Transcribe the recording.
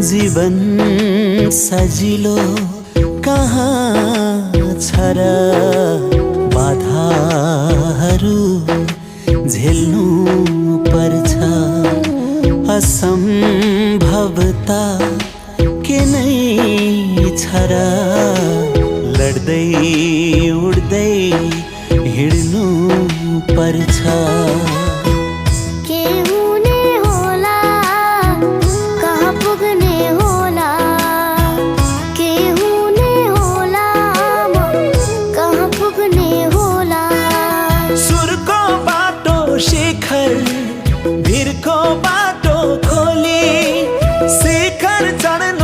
जीवन सजिलो कहाँ छ र बाधाहरू झेल्नु पर्छ असम्भवता के नै छ र लड्दै उड्दै हिँड्नु पर्छ शिखर भिरको बाटो खोली शिखर चढ्नु